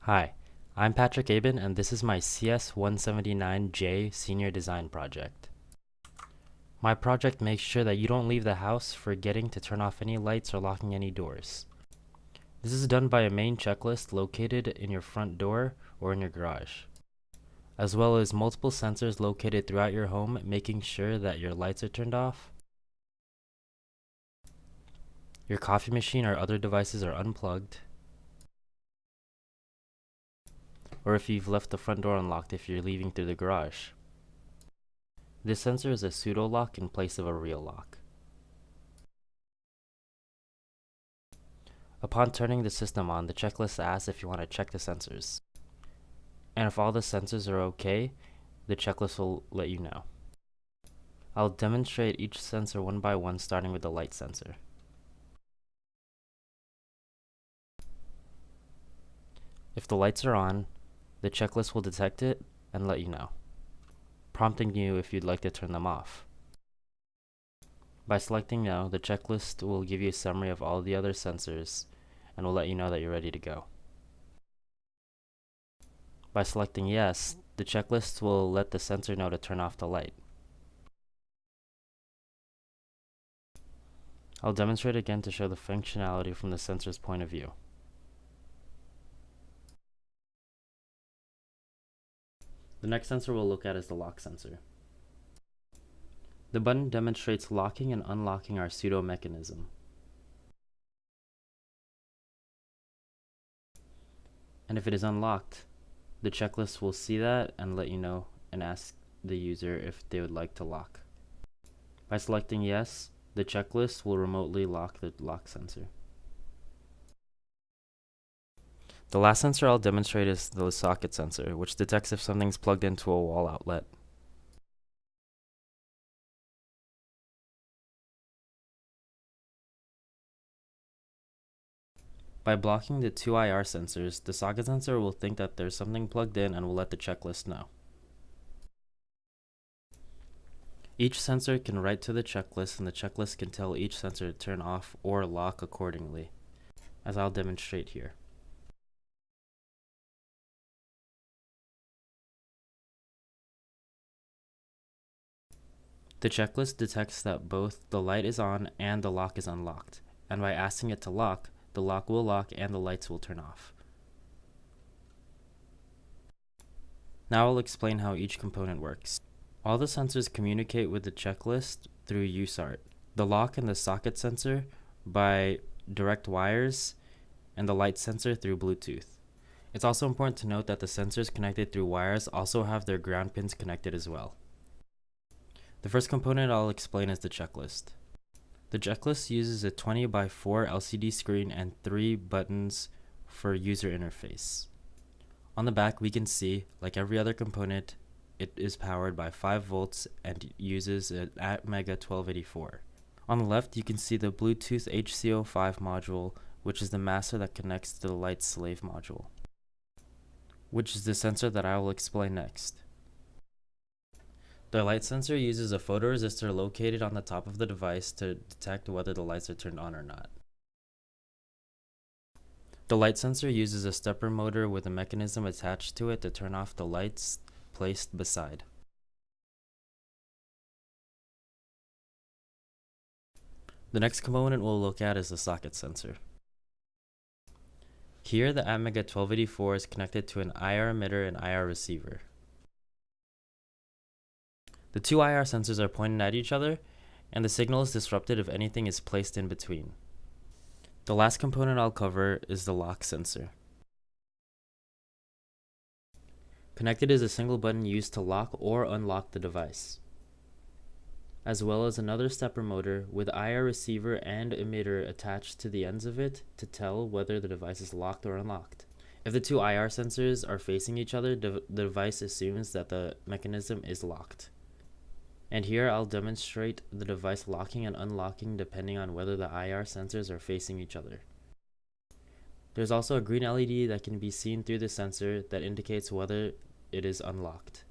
Hi, I'm Patrick Aben, and this is my CS179J Senior Design Project. My project makes sure that you don't leave the house forgetting to turn off any lights or locking any doors. This is done by a main checklist located in your front door or in your garage, as well as multiple sensors located throughout your home, making sure that your lights are turned off, your coffee machine or other devices are unplugged, or if you've left the front door unlocked if you're leaving through the garage. This sensor is a pseudo lock in place of a real lock. Upon turning the system on, the checklist asks if you want to check the sensors. And if all the sensors are okay, the checklist will let you know. I'll demonstrate each sensor one by one, starting with the light sensor. If the lights are on, the checklist will detect it and let you know, prompting you if you'd like to turn them off. By selecting No, the checklist will give you a summary of all the other sensors and will let you know that you're ready to go. By selecting Yes, the checklist will let the sensor know to turn off the light. I'll demonstrate again to show the functionality from the sensor's point of view. The next sensor we'll look at is the lock sensor. The button demonstrates locking and unlocking our pseudo mechanism. And if it is unlocked, the checklist will see that and let you know and ask the user if they would like to lock. By selecting Yes, the checklist will remotely lock the lock sensor. The last sensor I'll demonstrate is the socket sensor, which detects if something's plugged into a wall outlet. By blocking the two IR sensors, the socket sensor will think that there's something plugged in and will let the checklist know. Each sensor can write to the checklist, and the checklist can tell each sensor to turn off or lock accordingly, as I'll demonstrate here. The checklist detects that both the light is on and the lock is unlocked, and by asking it to lock, the lock will lock and the lights will turn off. Now I'll explain how each component works. All the sensors communicate with the checklist through UCR, the lock and the socket sensor by direct wires, and the light sensor through Bluetooth. It's also important to note that the sensors connected through wires also have their ground pins connected as well. The first component I'll explain is the checklist. The checklist uses a 20 by 4 LCD screen and 3 buttons for user interface. On the back, we can see, like every other component, it is powered by 5 volts and uses an Aben 1284. On the left, you can see the Bluetooth HC05 module, which is the master that connects to the light slave module, which is the sensor that I will explain next. The light sensor uses a photoresistor located on the top of the device to detect whether the lights are turned on or not. The light sensor uses a stepper motor with a mechanism attached to it to turn off the lights placed beside. The next component we'll look at is the socket sensor. Here, the Aben 1284 is connected to an IR emitter and IR receiver. The two IR sensors are pointed at each other, and the signal is disrupted if anything is placed in between. The last component I'll cover is the lock sensor. Connected is a single button used to lock or unlock the device, as well as another stepper motor with IR receiver and emitter attached to the ends of it to tell whether the device is locked or unlocked. If the two IR sensors are facing each other, the device assumes that the mechanism is locked. And here I'll demonstrate the device locking and unlocking depending on whether the IR sensors are facing each other. There's also a green LED that can be seen through the sensor that indicates whether it is unlocked.